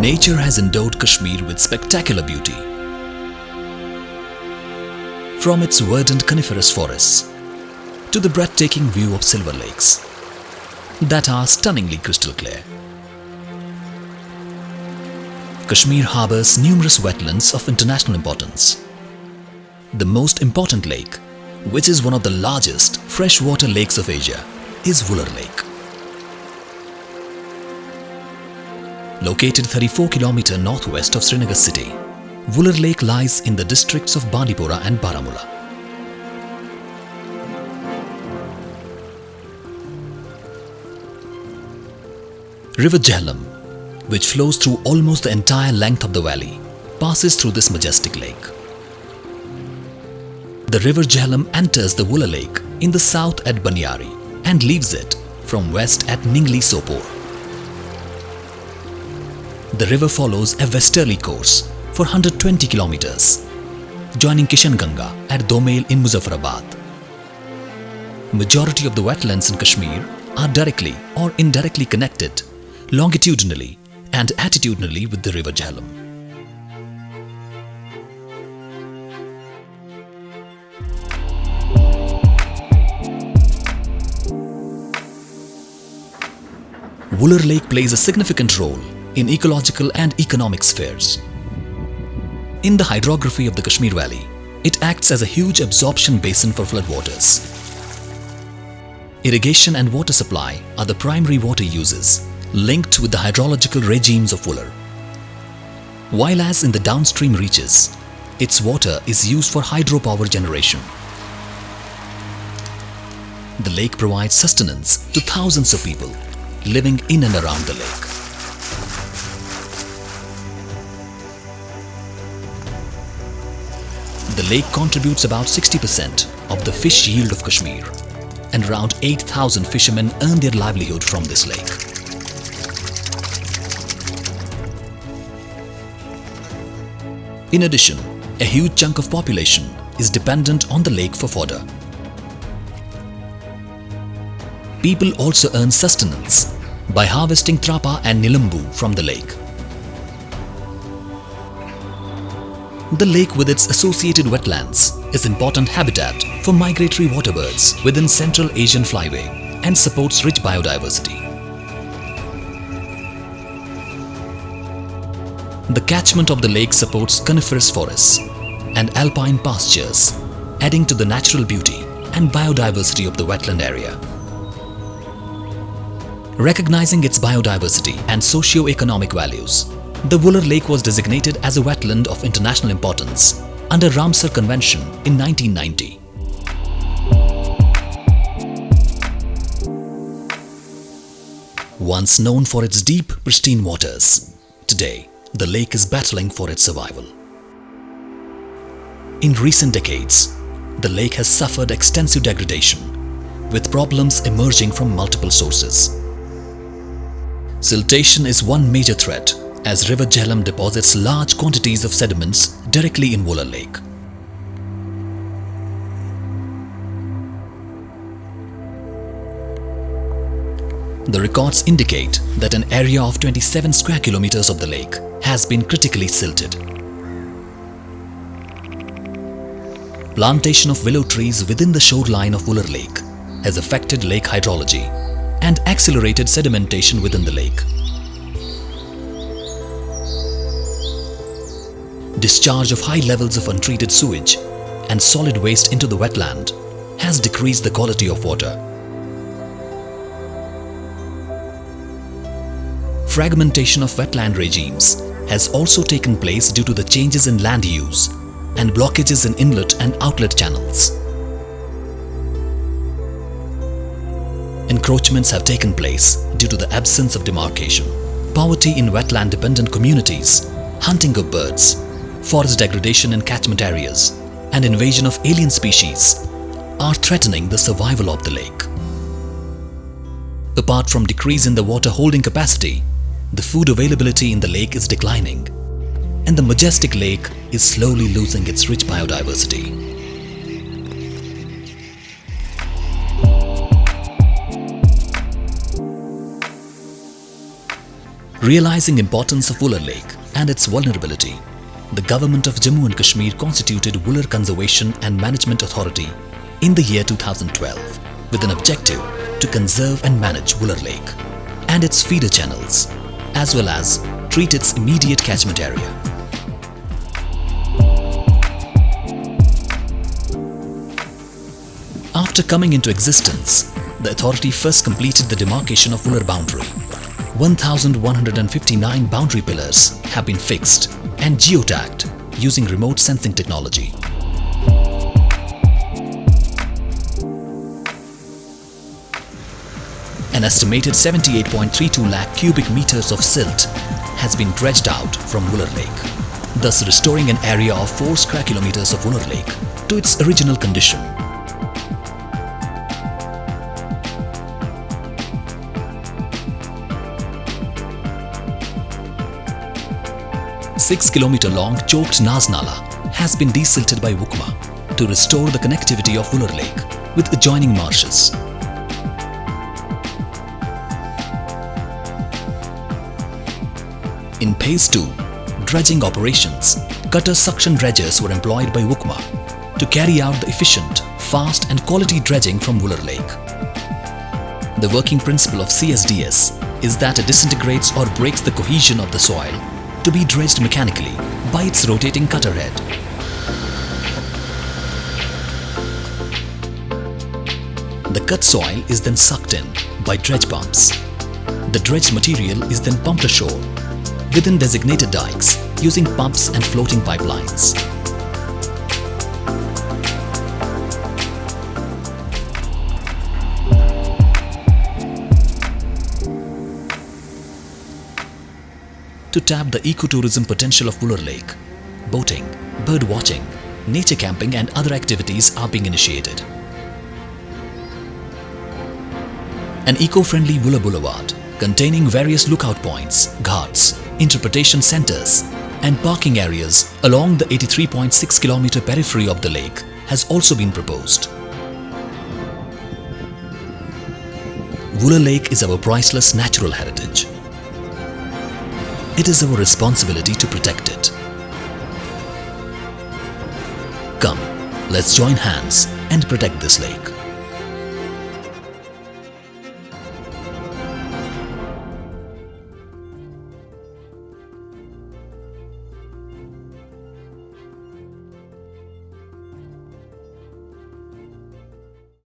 Nature has endowed Kashmir with spectacular beauty. From its verdant coniferous forests to the breathtaking view of silver lakes that are stunningly crystal clear. Kashmir harbors numerous wetlands of international importance. The most important lake, which is one of the largest freshwater lakes of Asia, is Wular Lake. Located 34 km northwest of Srinagar city, Wular Lake lies in the districts of Bandipora and Baramulla. River Jhelum, which flows through almost the entire length of the valley, passes through this majestic lake. The River Jhelum enters the Wular Lake in the south at Banyari and leaves it from west at Ningli Sopor. The river follows a westerly course for 120 kilometers, joining Kishanganga at Domail in Muzaffarabad. Majority of the wetlands in Kashmir are directly or indirectly connected longitudinally and attitudinally with the River Jhelum. Wular Lake plays a significant role in ecological and economic spheres. In the hydrography of the Kashmir Valley, it acts as a huge absorption basin for floodwaters. Irrigation and water supply are the primary water uses linked with the hydrological regimes of Wular. While as in the downstream reaches, its water is used for hydropower generation. The lake provides sustenance to thousands of people living in and around the lake. The lake contributes about 60% of the fish yield of Kashmir, and around 8,000 fishermen earn their livelihood from this lake. In addition, a huge chunk of population is dependent on the lake for fodder. People also earn sustenance by harvesting trapa and nilambu from the lake. The lake with its associated wetlands is important habitat for migratory water birds within Central Asian Flyway and supports rich biodiversity. The catchment of the lake supports coniferous forests and alpine pastures, adding to the natural beauty and biodiversity of the wetland area. Recognizing its biodiversity and socio-economic values, the Wular Lake was designated as a wetland of international importance under Ramsar Convention in 1990. Once known for its deep, pristine waters, today the lake is battling for its survival. In recent decades, the lake has suffered extensive degradation, with problems emerging from multiple sources. Siltation is one major threat as River Jhelum deposits large quantities of sediments directly in Wular Lake. The records indicate that an area of 27 square kilometers of the lake has been critically silted. Plantation of willow trees within the shoreline of Wular Lake has affected lake hydrology and accelerated sedimentation within the lake. Discharge of high levels of untreated sewage and solid waste into the wetland has decreased the quality of water. Fragmentation of wetland regimes has also taken place due to the changes in land use and blockages in inlet and outlet channels. Encroachments have taken place due to the absence of demarcation, poverty in wetland-dependent communities, hunting of birds, forest degradation in catchment areas, and invasion of alien species are threatening the survival of the lake. Apart from decrease in the water holding capacity, the food availability in the lake is declining, and the majestic lake is slowly losing its rich biodiversity. Realizing importance of Wular Lake and its vulnerability, the government of Jammu and Kashmir constituted Wular Conservation and Management Authority in the year 2012 with an objective to conserve and manage Wular Lake and its feeder channels, as well as treat its immediate catchment area. After coming into existence, the authority first completed the demarcation of Wular boundary. 1,159 boundary pillars have been fixed and geotagged using remote sensing technology. An estimated 78.32 lakh cubic meters of silt has been dredged out from Wular Lake, thus restoring an area of 4 square kilometers of Wular Lake to its original condition. A 6-kilometer long choked Naz Nala has been desilted by WUCMA to restore the connectivity of Wular Lake with adjoining marshes. In Phase 2, dredging operations, cutter suction dredgers were employed by WUCMA to carry out the efficient, fast and quality dredging from Wular Lake. The working principle of CSDS is that it disintegrates or breaks the cohesion of the soil to be dredged mechanically by its rotating cutter head. The cut soil is then sucked in by dredge pumps. The dredged material is then pumped ashore within designated dikes using pumps and floating pipelines. To tap the ecotourism potential of Wular Lake, boating, bird watching, nature camping and other activities are being initiated. An eco-friendly Wular Boulevard containing various lookout points, ghats, interpretation centers and parking areas along the 83.6 km periphery of the lake has also been proposed. Wular Lake is our priceless natural heritage. It is our responsibility to protect it. Come, let's join hands and protect this lake.